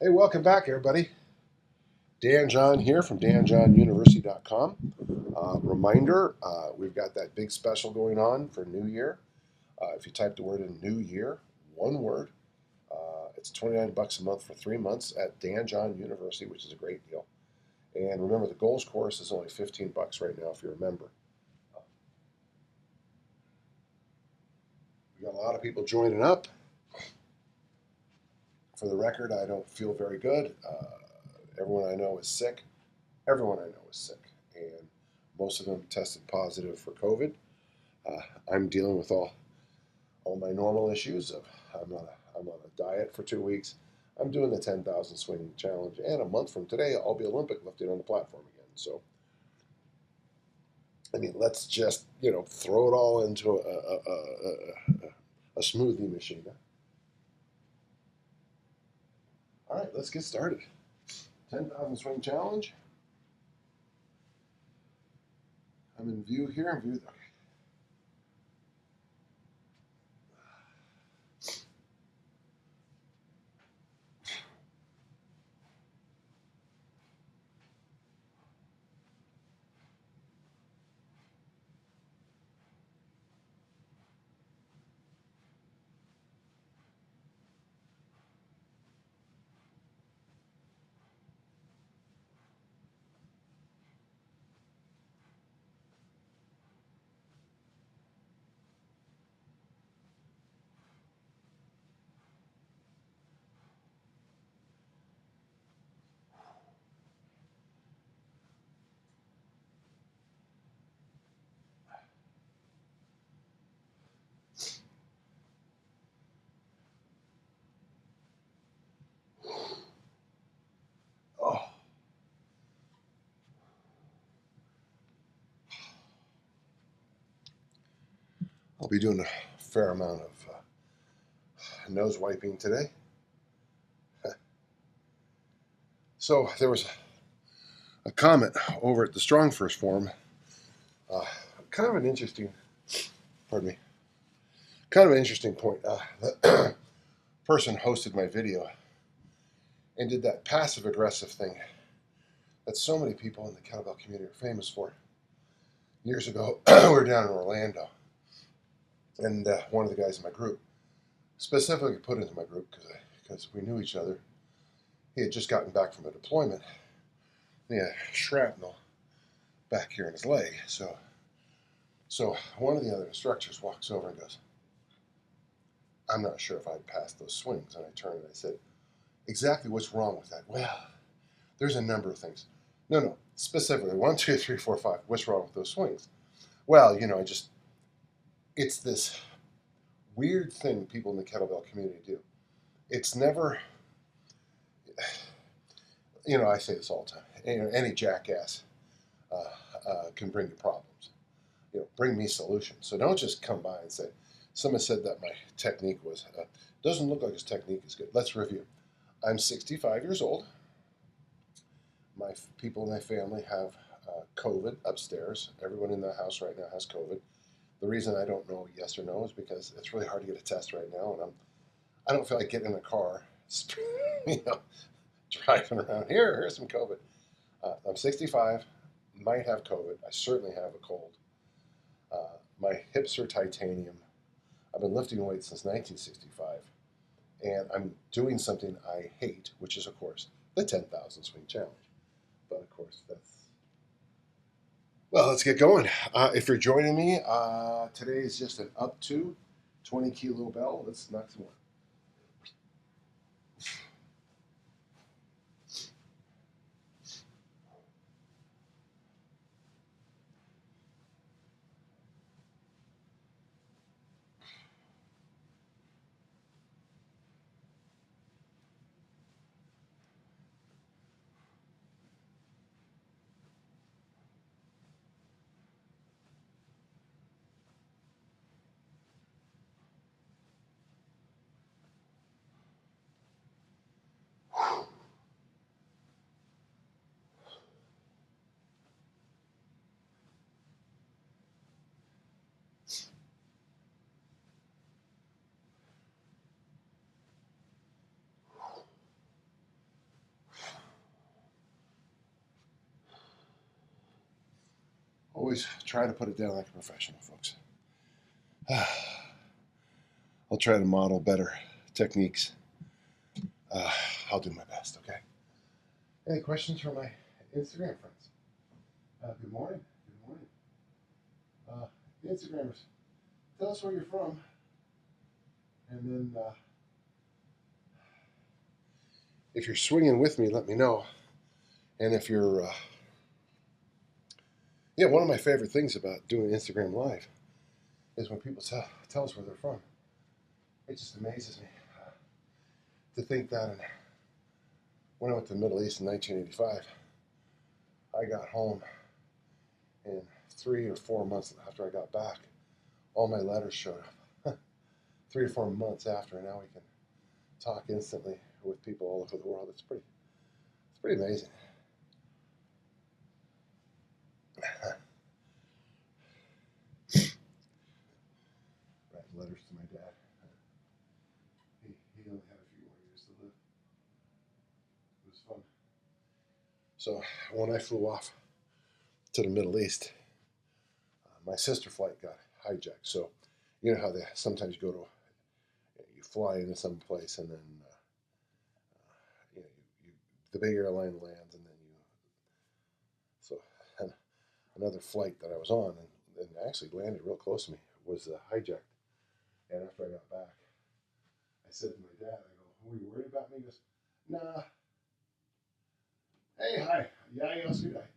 Hey, welcome back, everybody. Dan John here from danjohnuniversity.com. Reminder, we've got that big special going on for New Year. If you type the word in New Year, one word, it's $29 a month for 3 months at Dan John University, which is a great deal. And remember, the goals course is only $15 right now if you're a member. We got a lot of people joining up. For the record, I don't feel very good. Everyone I know is sick. Everyone I know is sick, and most of them tested positive for COVID. I'm dealing with all my normal issues. I'm on a diet for 2 weeks. I'm doing the 10,000 swing challenge, and a month from today, I'll be Olympic lifting on the platform again. So, I mean, let's just throw it all into a smoothie machine. All right, let's get started. 10,000 swing challenge. I'm in view here. Okay. Oh. I'll be doing a fair amount of nose wiping today. So there was a comment over at the Strong First Forum. Kind of an interesting, pardon me, kind of an interesting point. The person hosted my video and did that passive aggressive thing that so many people in the kettlebell community are famous for. Years ago, we were down in Orlando, and one of the guys in my group specifically put into my group because we knew each other. He had just gotten back from a deployment. He had shrapnel back here in his leg. So one of the other instructors walks over and goes, "I'm not sure if I'd pass those swings." And I turned and I said, "Exactly what's wrong with that?" "Well, there's a number of things." No, specifically, 1, 2, 3, 4, 5. What's wrong with those swings? Well, it's this weird thing people in the kettlebell community do. It's never, I say this all the time. Any jackass can bring you problems. Bring me solutions. So don't just come by and say, someone said that my technique doesn't look like his technique is good. Let's review. I'm 65 years old. My people in my family have COVID upstairs. Everyone in the house right now has COVID. The reason I don't know yes or no is because it's really hard to get a test right now, and I don't feel like getting in a car, driving around. Here's some COVID. I'm 65, might have COVID. I certainly have a cold. My hips are titanium. I've been lifting weights since 1965, and I'm doing something I hate, which is, of course, the 10,000 swing challenge. But, of course, well, let's get going. If you're joining me, today is just an up to 20 kilo bell. Let's knock some more. always try to put it down like a professional, folks. I'll try to model better techniques. I'll do my best, okay? Any questions from my Instagram friends? Good morning. Good morning. Instagrammers, tell us where you're from. And then if you're swinging with me, let me know. And if you're, one of my favorite things about doing Instagram Live is when people tell us where they're from. It just amazes me to think that when I went to the Middle East in 1985, I got home, and 3 or 4 months after I got back, all my letters showed up. 3 or 4 months after, and now we can talk instantly with people all over the world. It's pretty amazing. Write letters to my dad. He only had a few more years to live. It was fun. So when I flew off to the Middle East, my sister flight got hijacked. So you know how they sometimes you fly into some place, and then the big airline lands, and then and another flight that I was on, and actually landed real close to me, was hijacked. And after I got back, I said to my dad, I go, "Were you worried about me?" He goes, "Nah." Hey, hi. Yeah, yes, good.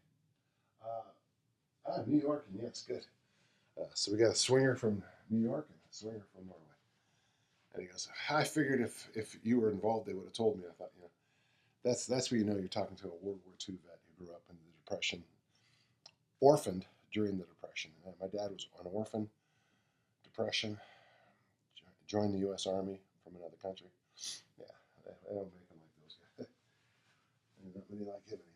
New York, and yes, good. So we got a swinger from New York and a swinger from Norway. And he goes, "I figured if you were involved, they would have told me." I thought, that's where you know you're talking to a World War II vet who grew up in the Depression, orphaned during the Depression. And my dad was an orphan, Depression, joined the U.S. Army from another country. Yeah, I don't make them like those guys. I don't really like him anymore.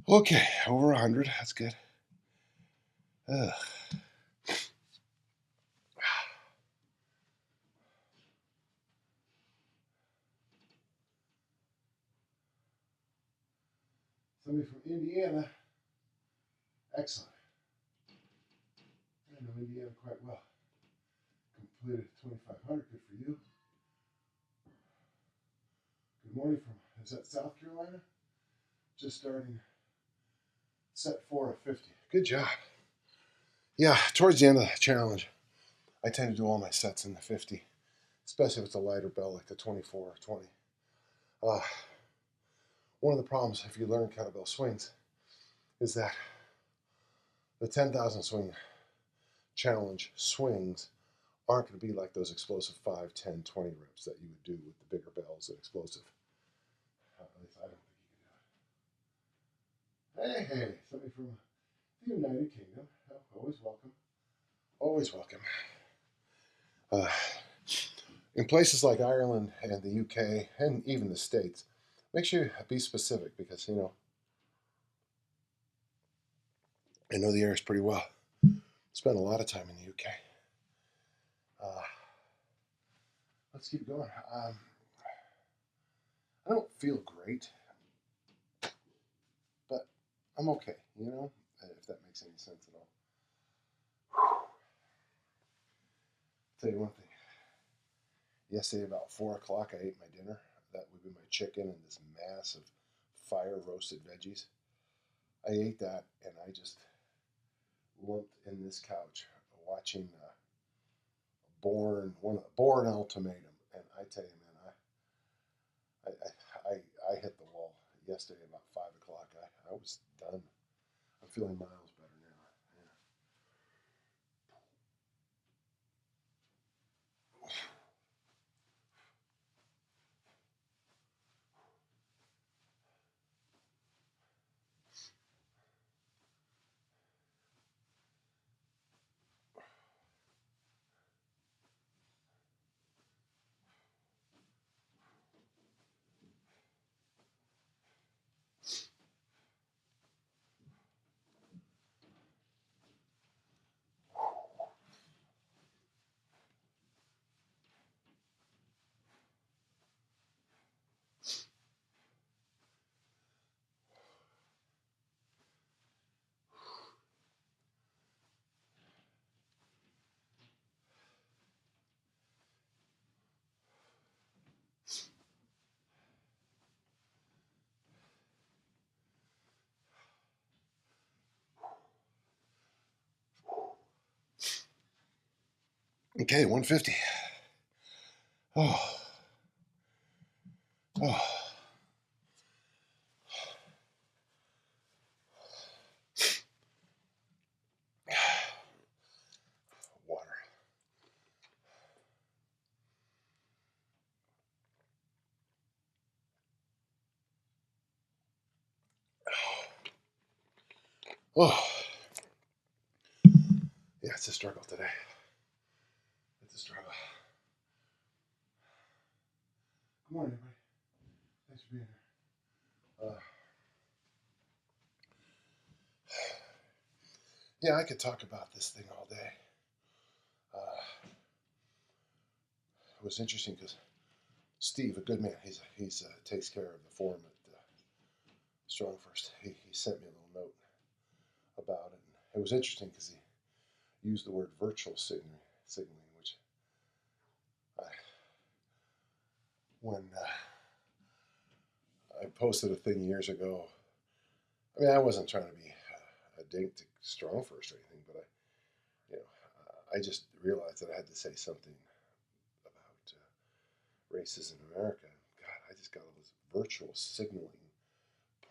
Okay, over 100. That's good. Ugh. Somebody from Indiana. Excellent. I know Indiana quite well. Completed 2,500. Good for you. Good morning from, is that South Carolina? Just starting set 4 of 50. Good job. Yeah, towards the end of the challenge, I tend to do all my sets in the 50, especially if it's a lighter bell like the 24 or 20. One of the problems if you learn kettlebell swings is that the 10,000 swing challenge swings aren't going to be like those explosive 5, 10, 20 reps that you would do with the bigger bells and explosive. At least I don't think you can do it. Hey, somebody from the United Kingdom. Always welcome. Always welcome. In places like Ireland and the UK and even the States, make sure you be specific because, I know the areas pretty well. Spent a lot of time in the UK. Let's keep going. I don't feel great, but I'm okay, if that makes any sense at all. Tell you one thing. Yesterday about 4 o'clock, I ate my dinner. That would be my chicken and this mass of fire roasted veggies. I ate that and I just lumped in this couch watching Born Ultimatum, and I tell you, man, I hit the wall yesterday about 5 o'clock. I was done. I'm feeling miles better now. Okay, 150. Oh, oh. Water. Oh, yeah, it's a struggle today. It's a struggle. Good morning, everybody. Thanks for being here. Yeah, I could talk about this thing all day. It was interesting because Steve, a good man, he's takes care of the forum at Strong First. He sent me a little note about it. And it was interesting because he used the word virtual signaling, which when I posted a thing years ago. I mean, I wasn't trying to be a dink to Strong First or anything, but I just realized that I had to say something about races in America. God, I just got all this virtual signaling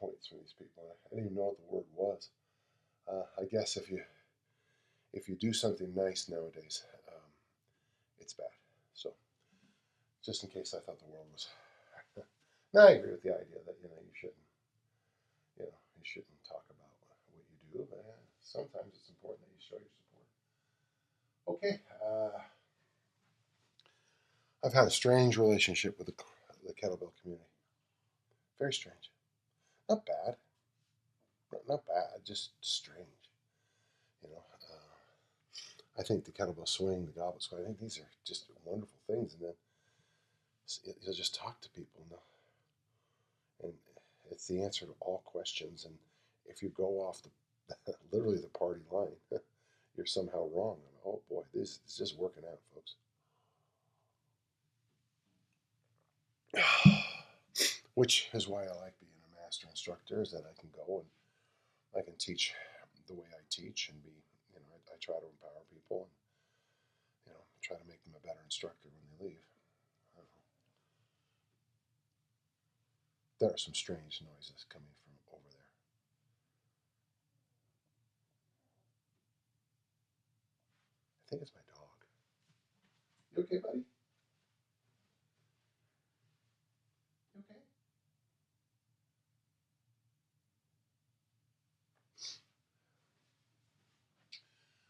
points from these people. I didn't even know what the word was. I guess if you do something nice nowadays, it's bad. So, just in case I thought the world was. No, I agree with the idea that you shouldn't talk about what you do, but sometimes it's important that you show your support. Okay, I've had a strange relationship with the kettlebell community. Very strange. Not bad. Not bad. Just strange. You know, I think the kettlebell swing, the goblet swing, I think these are just wonderful things. And then you'll just talk to people, and it's the answer to all questions. And if you go off literally the party line, you're somehow wrong. Oh boy, this is just working out, folks. Which is why I like being a master instructor, is that I can go and I can teach the way I teach and be, I try to empower people and, try to make them a better instructor when they leave. There are some strange noises coming from over there. I think it's my dog. You okay, buddy? You okay?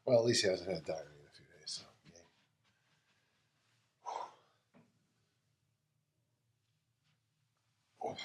Well, at least he hasn't had diarrhea in a few days, so yay. Oh.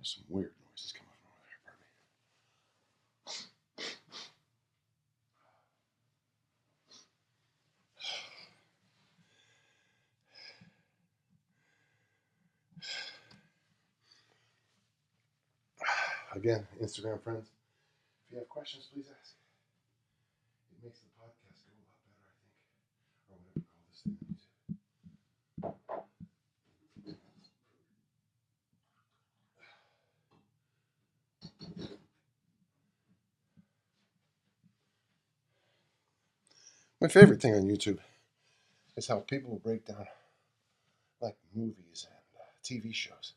There's some weird noises coming from over there. Pardon me. Again, Instagram friends, if you have questions, please ask. It makes the podcast go a lot better, I think. Or whatever you call this thing on YouTube. My favorite thing on YouTube is how people will break down like movies and TV shows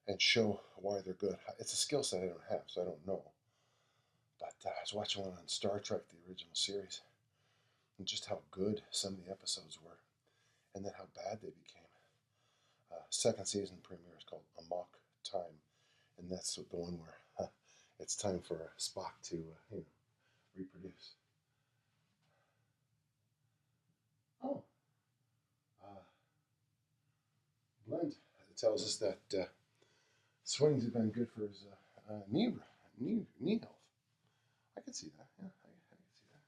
and show why they're good. It's a skill set I don't have, so I don't know. But I was watching one on Star Trek, the original series, and just how good some of the episodes were, and then how bad they became. Second season premiere is called Amok Time, and that's the one where it's time for Spock to reproduce. Oh, Blend tells us that swings have been good for his knee health. I can see that. Yeah, I can see that.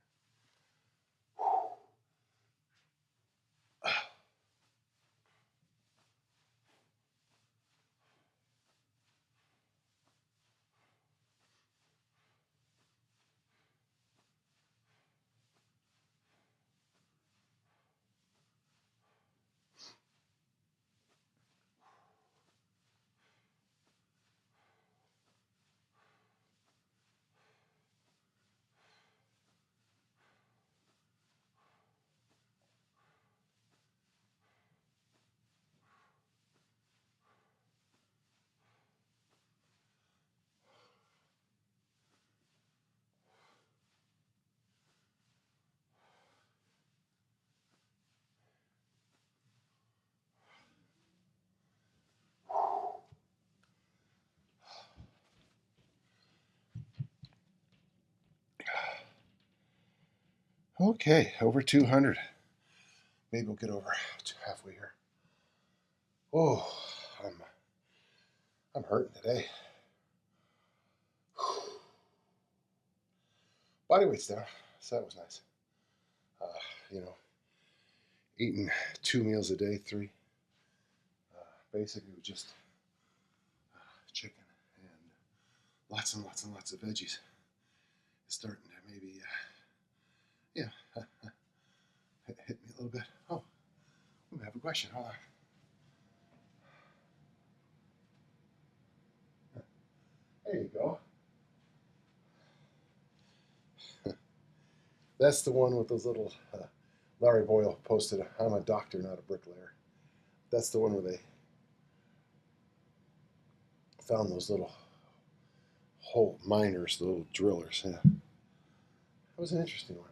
Okay, over 200. Maybe we'll get over to halfway here. Oh, I'm hurting today. Body weight's down, so that was nice. Eating 2 meals a day, 3. Basically, with just chicken and lots and lots and lots of veggies. It's starting to maybe, hit me a little bit. Oh, we have a question. Hold on. There you go. That's the one with those little. Larry Boyle posted, "I'm a doctor, not a bricklayer." That's the one where they found those little hole miners, the little drillers. Yeah, it was an interesting one.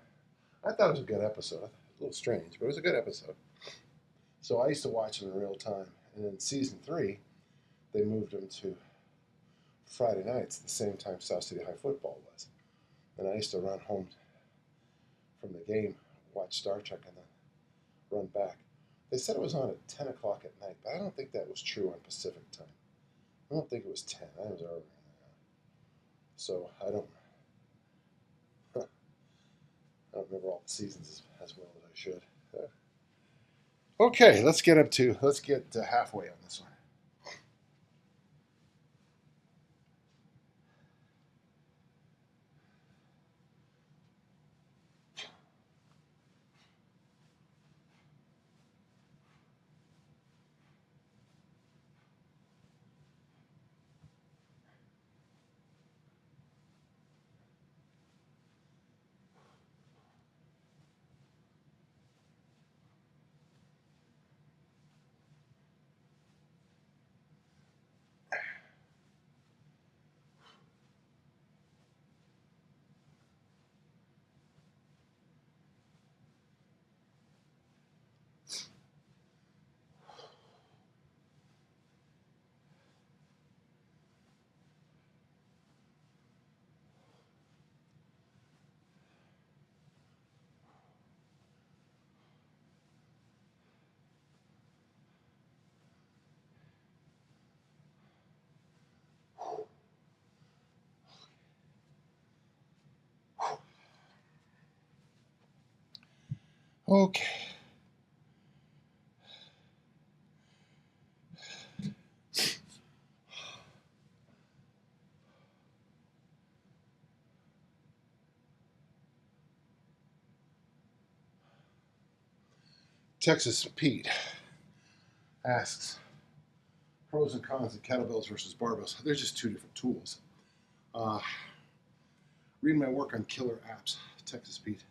I thought it was a good episode. A little strange, but it was a good episode. So I used to watch them in real time, and in season 3, they moved them to Friday nights, the same time South City High football was. And I used to run home from the game, watch Star Trek, and then run back. They said it was on at 10 o'clock at night, but I don't think that was true on Pacific time. I don't think it was 10. I was earlier than that. So I don't remember all the seasons as well as I should. Okay, let's get halfway on this one. Okay. Texas Pete asks, pros and cons of kettlebells versus barbells. They're just two different tools. Reading my work on killer apps, Texas Pete.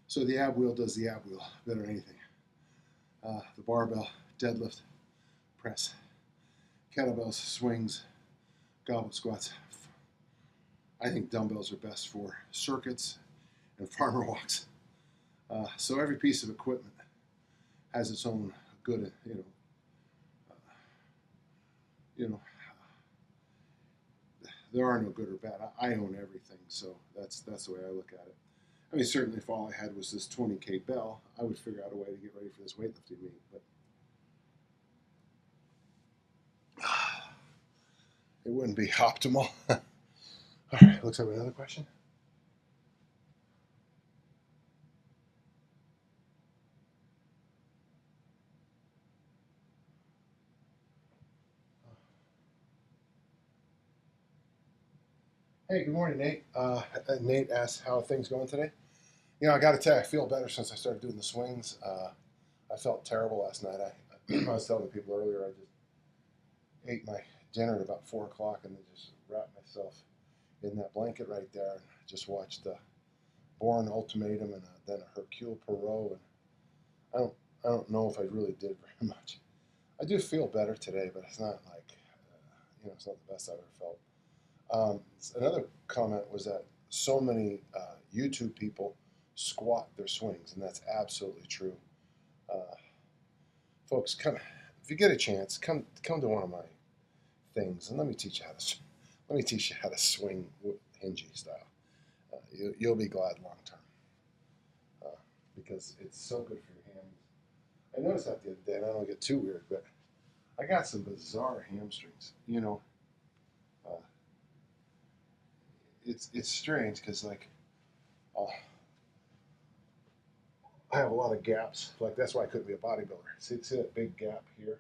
So the ab wheel does the ab wheel better than anything. The barbell, deadlift, press. Kettlebells, swings, goblet squats. I think dumbbells are best for circuits and farmer walks. So every piece of equipment has its own good, there are no good or bad. I own everything, so that's the way I look at it. I mean, certainly if all I had was this 20K bell, I would figure out a way to get ready for this weightlifting meet. But it wouldn't be optimal. All right, looks like another question. Hey, good morning, Nate. Nate asks, how are things going today? I got to tell you, I feel better since I started doing the swings. I felt terrible last night. I was telling people earlier, I just ate my dinner at about 4 o'clock and then just wrapped myself in that blanket right there and just watched the Bourne Ultimatum and then a Hercule Poirot. And I don't know if I really did very much. I do feel better today, but it's not like, it's not the best I've ever felt. Another comment was that so many YouTube people squat their swings, and that's absolutely true. Folks, if you get a chance, come to one of my things, and let me teach you how to swing hingy style. You'll be glad long term because it's so good for your hands. I noticed that the other day, and I don't get too weird, but I got some bizarre hamstrings. It's strange because I have a lot of gaps. Like that's why I couldn't be a bodybuilder. See that big gap here?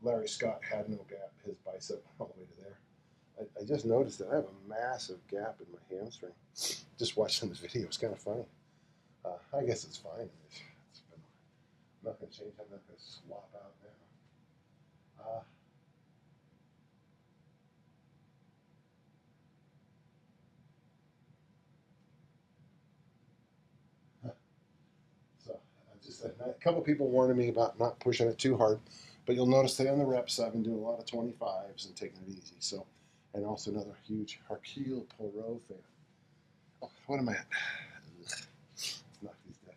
Larry Scott had no gap. His bicep all the way to there. I just noticed that I have a massive gap in my hamstring. Just watching this video, it's kind of funny. I guess it's fine. I'm not going to change. I'm not going to swap out now. So just a couple people warning me about not pushing it too hard, but you'll notice that on the reps I've been doing a lot of 25s and taking it easy. So, and also another huge Hercule Poirot fan. Oh, what am I at? Knock these down.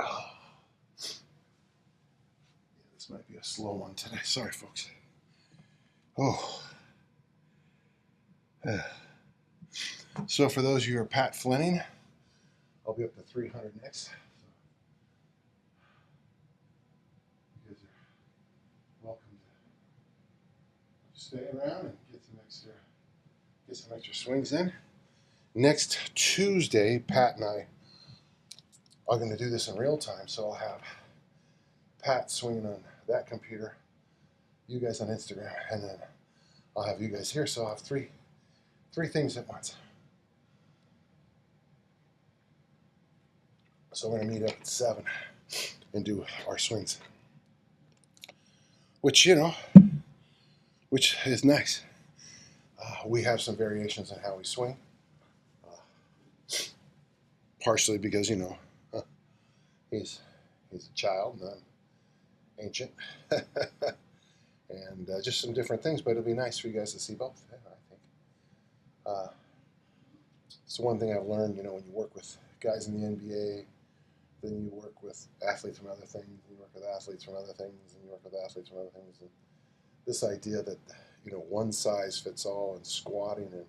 Oh. This might be a slow one today. Sorry, folks. Oh. So for those of you who are Pat Flinning, I'll be up to 300 next. So you guys are welcome to stay around and get some extra swings in. Next Tuesday, Pat and I are going to do this in real time, so I'll have Pat swinging on that computer, you guys on Instagram, and then I'll have you guys here, so I'll have three things at once. So we're going to meet up at 7 and do our swings, which is nice. We have some variations in how we swing, partially because he's a child and I'm ancient, and just some different things. But it'll be nice for you guys to see both. Yeah, I think. It's one thing I've learned. You know, when you work with guys in the NBA, then you work with athletes from other things, and you work with athletes from other things, and you work with athletes from other things. And this idea that, you know, one size fits all and squatting and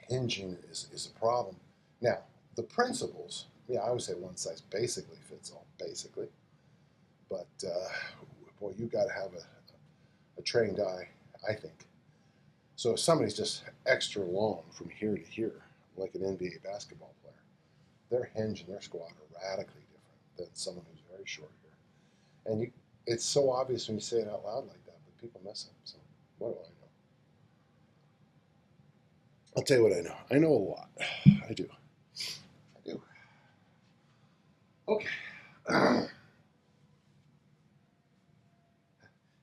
hinging is a problem. Now, the principles, yeah, I would say one size basically fits all, basically. But boy, you got to have a trained eye, I think. So if somebody's just extra long from here to here, like an NBA basketball player, their hinge and their squat are radically different than someone who's very short here. And it's so obvious when you say it out loud like that, but people miss it. So what do I know? I'll tell you what I know. I know a lot. I do. I do. Okay.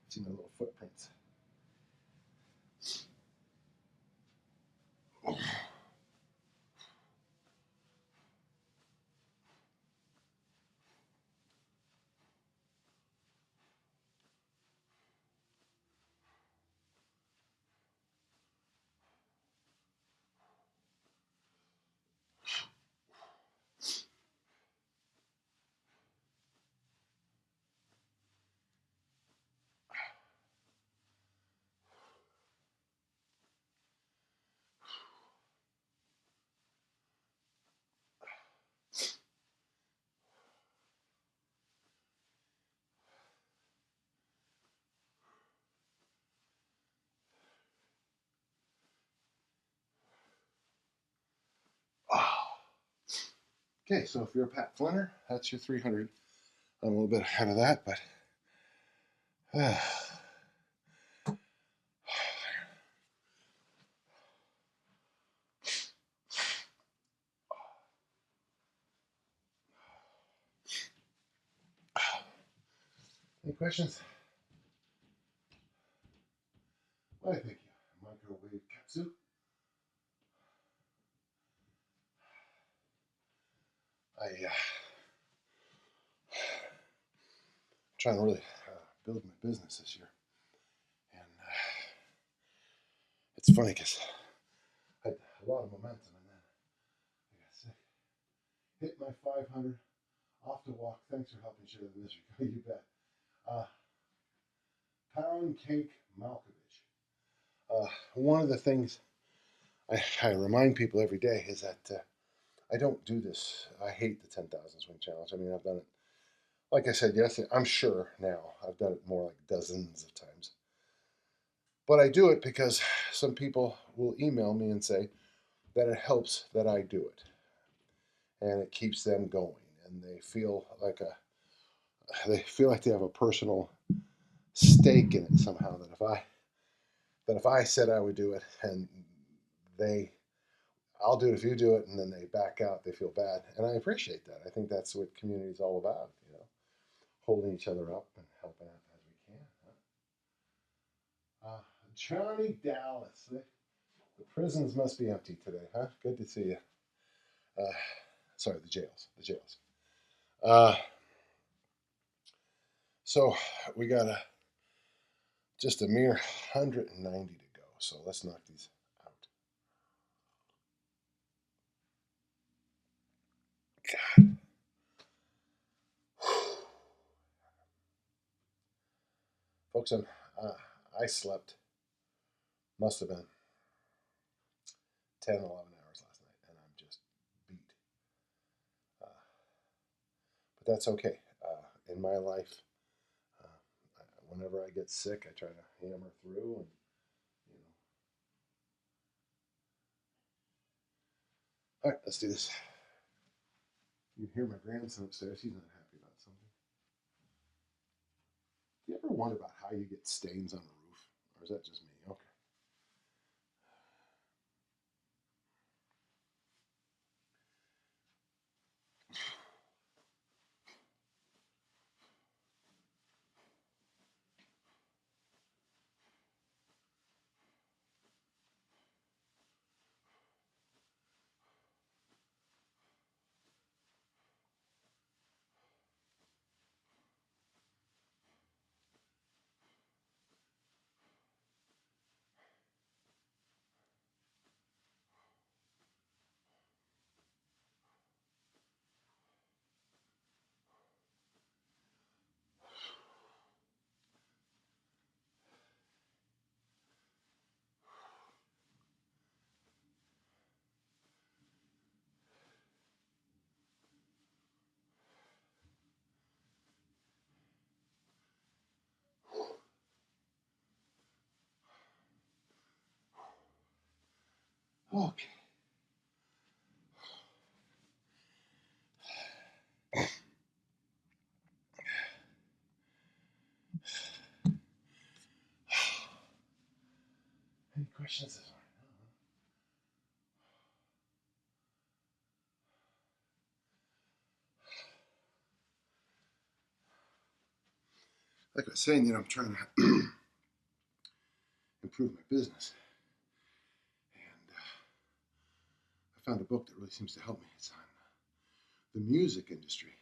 See my little footprints. Okay, so if you're a Pat Flinner, that's your 300. I'm a little bit ahead of that, but any questions? Why, thank you. Microwave katsu. I'm trying to really build my business this year. And it's funny because I had a lot of momentum, and then I got sick. Hit my 500, off to walk. Thanks for helping share the misery. You bet. Pound Cake Malkovich. One of the things I remind people every day is that I don't do this. I hate the 10,000 swing challenge. I mean, I've done it, like I said yesterday, I'm sure now I've done it more like dozens of times. But I do it because some people will email me and say that it helps that I do it. And it keeps them going. And they feel like they have a personal stake in it somehow, that if I said I would do it and I'll do it if you do it, and then they back out, they feel bad. And I appreciate that. I think that's what community is all about, you know, holding each other up and helping out as we can. Johnny Dallas, the prisons must be empty today, huh? Good to see you. Sorry, the jails. Uh, so we got just a mere 190 to go. So let's knock these out. God. Folks, I slept, must have been 10, 11 hours last night, and I'm just beat. Uh, but that's okay. In my life, whenever I get sick, I try to hammer through, and you know. All right, let's do this. You hear my grandson upstairs. He's not happy about something. Do you ever wonder about how you get stains on a roof, or is that just me? Okay. Okay. Any questions this morning? Like I was saying, I'm trying to improve my business. And I found a book that really seems to help me. It's on the music industry.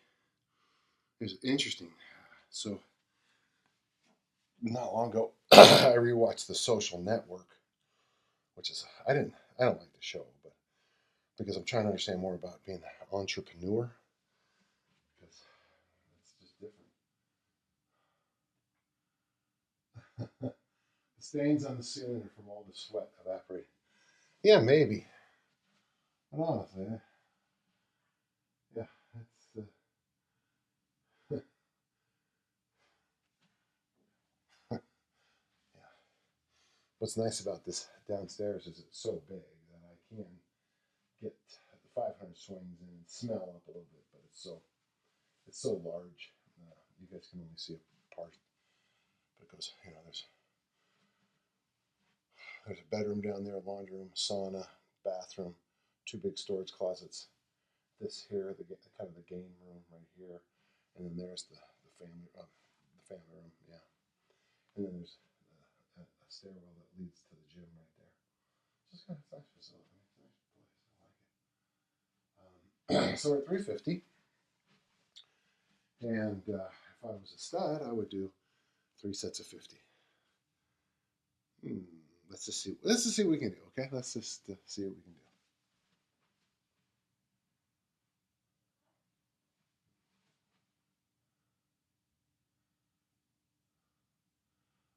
It's interesting. So, not long ago, I rewatched The Social Network, which is, I don't like the show, but because I'm trying to understand more about being an entrepreneur, because it's just different. The stains on the ceiling are from all the sweat evaporating. Yeah, maybe. But honestly, yeah, it's yeah. What's nice about this downstairs is it's so big that I can get the 500 swings and smell up a little bit, but it's so large. You guys can only see a part because there's a bedroom down there, a laundry room, sauna, bathroom, two big storage closets. This here, the kind of the game room right here, and then there's the family room, yeah. And then there's a stairwell that leads to the gym right there. Just kind of nice facility, nice place. I like it. So we're at 350, and if I was a stud, I would do 3 sets of 50. Let's just see. Let's just see what we can do. Okay, let's just see what we can do.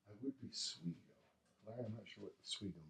I would be Swedish. Larry, I'm not sure what Swedish means.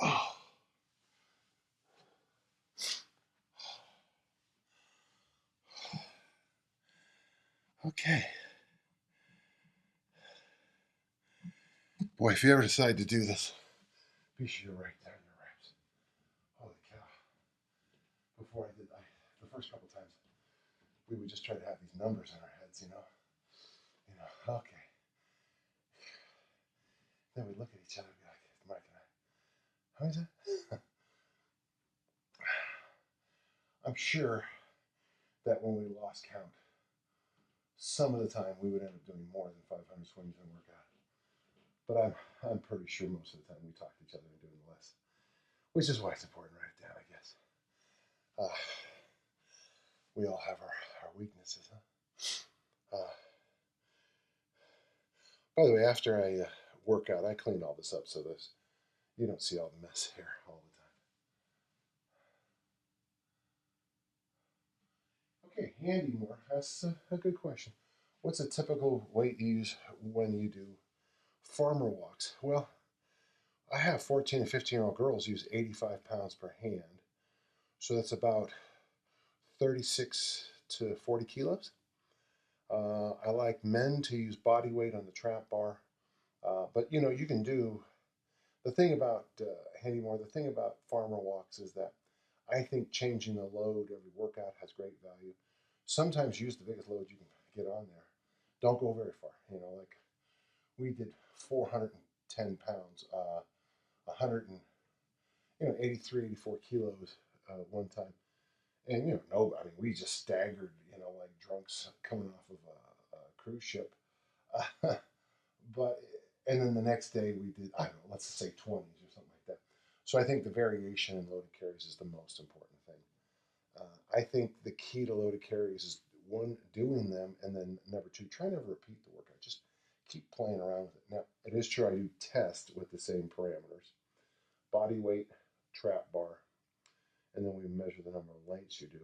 Oh, okay. Boy, if you ever decide to do this, be sure you write down your reps. Holy cow. Before the first couple times, we would just try to have these numbers in our heads. Okay. Then we look at each other and be like, Mike and I, how is it? I'm sure that when we lost count, some of the time we would end up doing more than 500 swings in a workout. But I'm pretty sure most of the time we talk to each other and doing less, which is why it's important to write it down, I guess. We all have our weaknesses, huh? By the way, after I work out, I clean all this up so you don't see all the mess here all the time. Okay, Andy Moore asks a good question. What's a typical weight you use when you do farmer walks? Well, I have 14 and 15-year-old girls use 85 pounds per hand. So that's about 36 to 40 kilos. I like men to use body weight on the trap bar. But you can do the thing about the thing about farmer walks is that I think changing the load every workout has great value. Sometimes use the biggest load you can get on there. Don't go very far. Like we did 410 pounds, 100 83, 84 kilos one time. And, no, I mean, we just staggered, like drunks coming off of a cruise ship. But, and then the next day we did, I don't know, let's just say 20s or something like that. So I think the variation in loaded carries is the most important thing. I think the key to loaded carries is one, doing them, and then number two, try never repeat the workout. Just keep playing around with it. Now, it is true I do test with the same parameters: body weight, trap bar, and then we measure the number of lengths you do.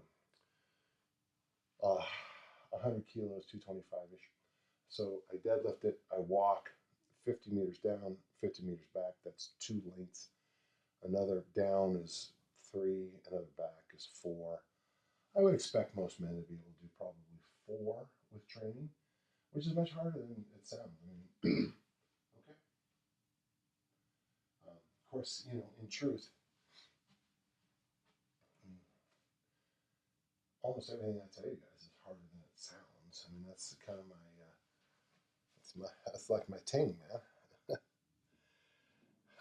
100 kilos, 225-ish. So I deadlift it, I walk 50 meters down, 50 meters back. That's 2 lengths. Another down is 3, another back is 4. I would expect most men to be able to do probably 4 with training, which is much harder than it sounds. I mean, okay. Of course, in truth, almost everything I tell you guys is harder than it sounds. I mean, that's kind of that's like my thing, man.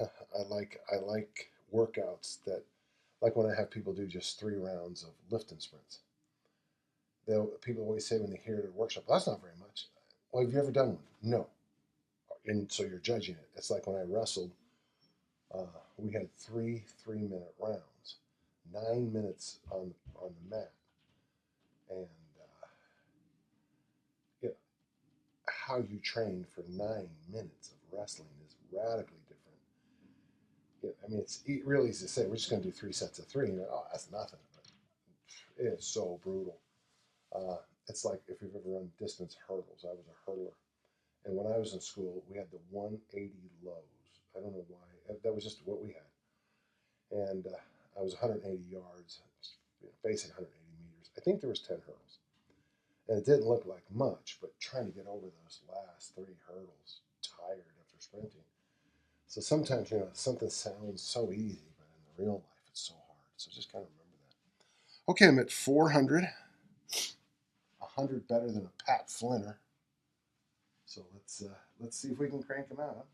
I like workouts that, like when I have people do just 3 rounds of lifting sprints. People always say when they hear it at a workshop, well, that's not very much. Well, have you ever done one? No. And so you're judging it. It's like when I wrestled, we had 3 3-minute rounds, 9 minutes on the mat, and you know, how you train for 9 minutes of wrestling is radically different. I mean, it's really easy to say we're just going to do 3 sets of 3. And oh, that's nothing. But it is so brutal. It's like if you've ever run distance hurdles. I was a hurdler, and when I was in school, we had the 180 lows. I don't know why. That was just what we had. And I was 180 yards, facing 180 meters. I think there was 10 hurdles, and it didn't look like much, but trying to get over those last 3 hurdles, tired after sprinting. So sometimes something sounds so easy, but in the real life it's so hard. So just kind of remember that. Okay, I'm at 400, 100 better than a Pat Flinner. So let's see if we can crank them out.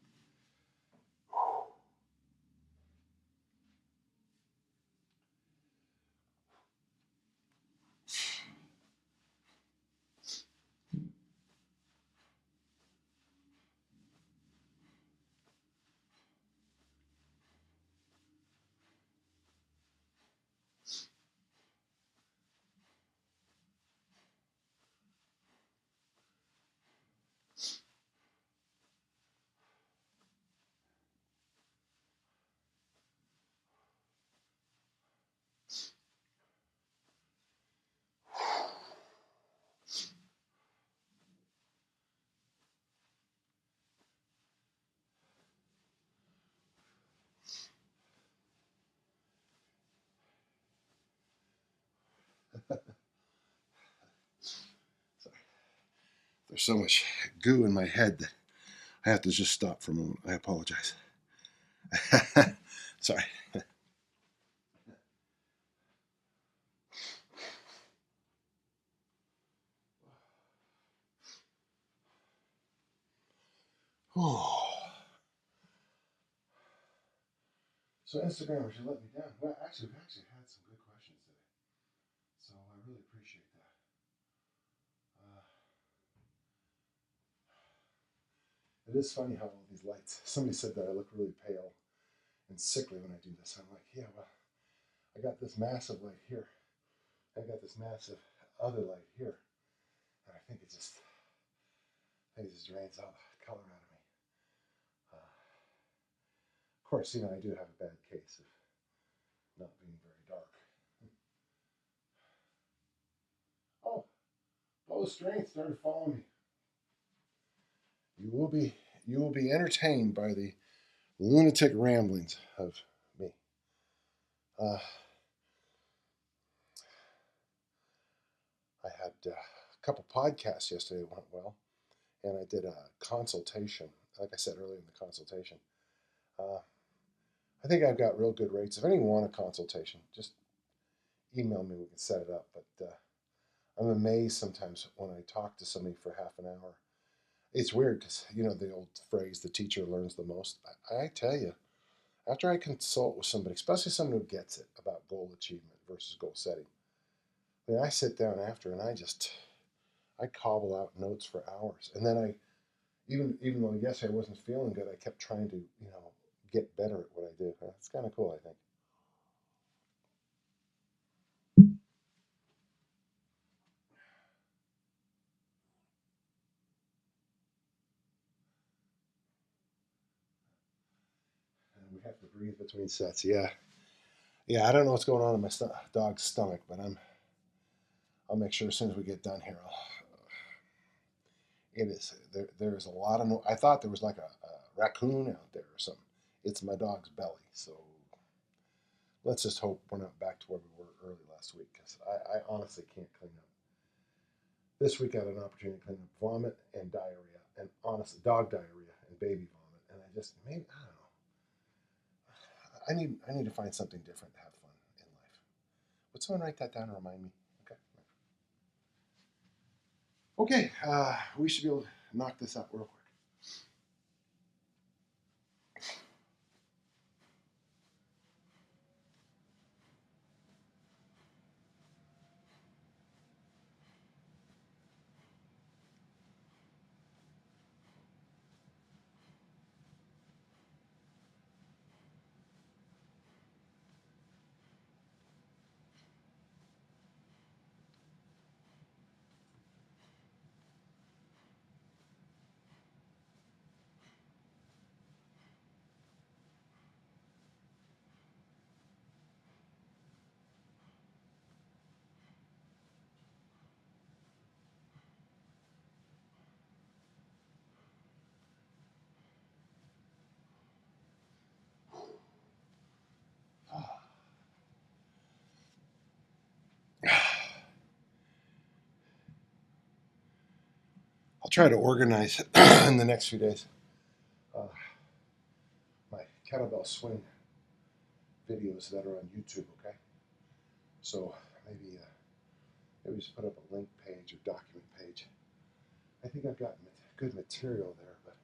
There's so much goo in my head that I have to just stop for a moment. I apologize. Sorry. So Instagrammers, you let me down. Well, actually, we actually had some good questions today, so I really appreciate that. It is funny how all these lights. Somebody said that I look really pale and sickly when I do this. I'm like, yeah, well, I got this massive light here. I got this massive other light here, and I think it just drains all the color out of me. Of course, I do have a bad case of not being very dark. Oh, Bo Strength started following me. You will be entertained by the lunatic ramblings of me. I had a couple podcasts yesterday that went well, and I did a consultation. Like I said earlier in the consultation, I think I've got real good rates. If anyone want a consultation, just email me. We can set it up. But I'm amazed sometimes when I talk to somebody for half an hour. It's weird because the old phrase, "The teacher learns the most." I tell you, after I consult with somebody, especially someone who gets it about goal achievement versus goal setting, then I sit down after and I cobble out notes for hours. And then even though yesterday I wasn't feeling good, I kept trying to, get better at what I do. It's kind of cool, I think. And we have to breathe between sets. Yeah. Yeah, I don't know what's going on in my dog's stomach, but I'll make sure as soon as we get done here, it is there's a lot of I thought there was like a raccoon out there or something. It's my dog's belly. So let's just hope we're not back to where we were early last week, because I honestly can't clean up. This week I had an opportunity to clean up vomit and diarrhea, and honestly, dog diarrhea and baby vomit, and I just maybe I don't know. I need to find something different to have fun in life. Would someone write that down and remind me? Okay. Okay. We should be able to knock this out real quick. I'll try to organize in the next few days uh, my kettlebell swing videos that are on YouTube. Okay, so maybe just put up a link page or document page. I think I've got good material there, but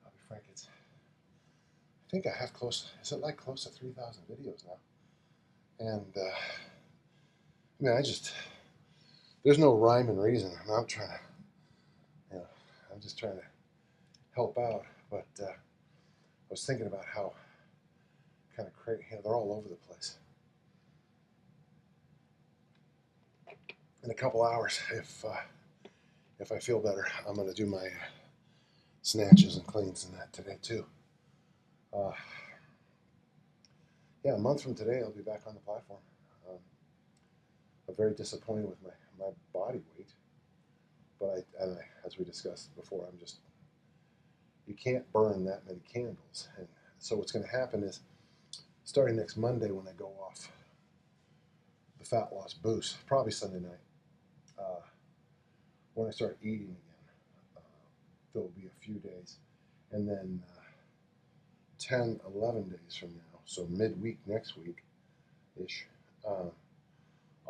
I'll be frank, I think I have is it like close to 3,000 videos now? And there's no rhyme and reason. I'm trying to, I'm just trying to help out. But I was thinking about how kind of crazy, they're all over the place. In a couple hours, if I feel better, I'm going to do my snatches and cleans and that today too. Uh, yeah, a month from today, I'll be back on the platform. I'm very disappointed with my body weight, but as we discussed before, you can't burn that many candles. And so what's going to happen is, starting next Monday when I go off the fat loss boost, probably Sunday night, when I start eating again, there will be a few days, and then 10, 11 days from now, so midweek next week ish, I'll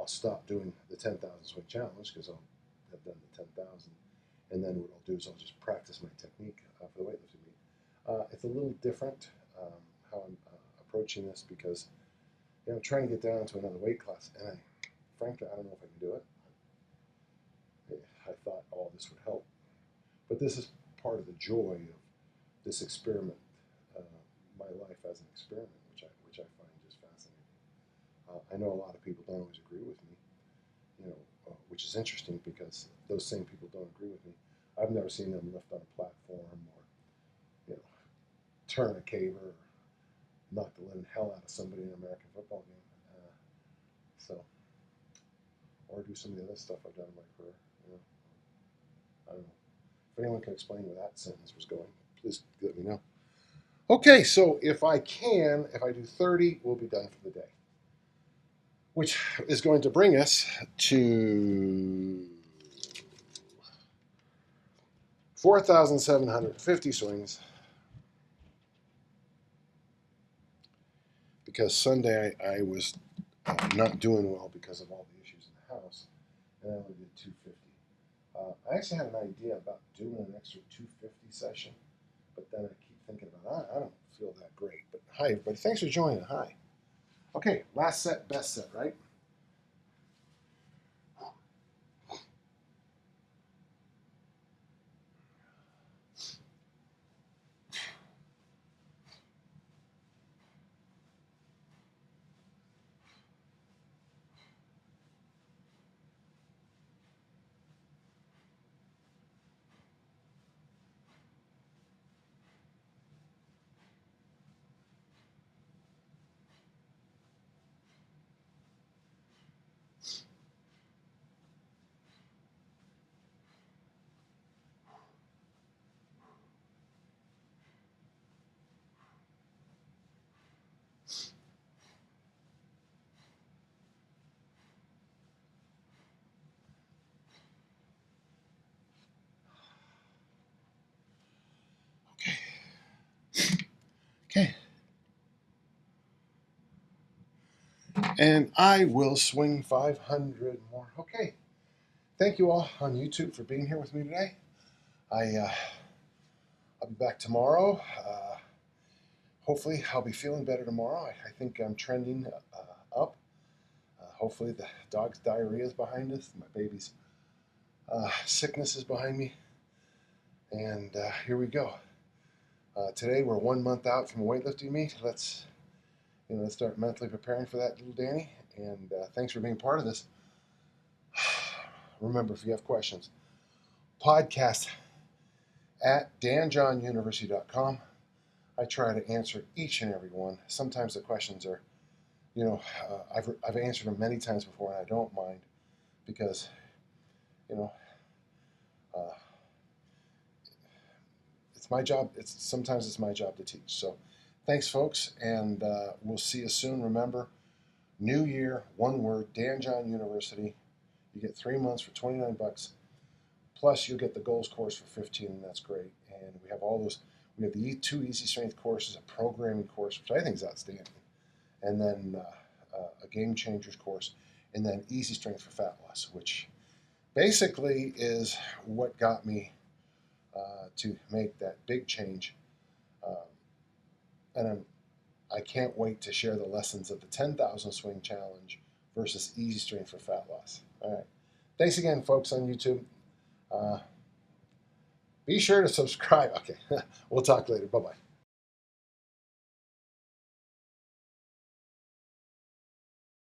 stop doing the 10,000 swing challenge, because I'll have done the 10,000, and then what I'll do is I'll just practice my technique for the weightlifting meet. It's a little different how I'm approaching this, because I'm trying to get down to another weight class, and frankly, I don't know if I can do it. I thought all this would help, but this is part of the joy of this experiment, my life as an experiment, which I find just fascinating. I know a lot of people don't always agree with me, which is interesting, because those same people don't agree with me. I've never seen them lift on a platform, or turn a caber, or knock the living hell out of somebody in an American football game. Or do some of the other stuff I've done in my career. I don't know. If anyone can explain where that sentence was going, please let me know. Okay, so if I do 30, we'll be done for the day, which is going to bring us to 4,750 swings, because Sunday I was not doing well because of all the issues in the house, and I only did 250. I actually had an idea about doing an extra 250 session, but then I keep thinking about, I don't feel that great, but Hi, everybody. Thanks for joining. Hi. Okay, last set, best set, right? Okay. And I will swing 500 more. Okay. Thank you all on YouTube for being here with me today. I'll be back tomorrow. Hopefully, I'll be feeling better tomorrow. I think I'm trending up. Hopefully, the dog's diarrhea is behind us. My baby's sickness is behind me. And here we go. Today, we're 1 month out from a weightlifting meet. Let's start mentally preparing for that, little Danny. And thanks for being part of this. Remember, if you have questions, podcast at danjohnuniversity.com. I try to answer each and every one. Sometimes the questions are, I've answered them many times before, and I don't mind because, uh, it's my job. Sometimes it's my job to teach. So, thanks, folks, and we'll see you soon. Remember, new year, one word, Dan John University. You get 3 months for $29. Plus, you'll get the goals course for 15, and that's great. And we have all those. We have the 2 easy strength courses, a programming course, which I think is outstanding, and then a game changers course, and then easy strength for fat loss, which basically is what got me to make that big change. And I can't wait to share the lessons of the 10,000 swing challenge versus easy strength for fat loss. All right. Thanks again, folks on YouTube. Be sure to subscribe. Okay. We'll talk later. Bye-bye.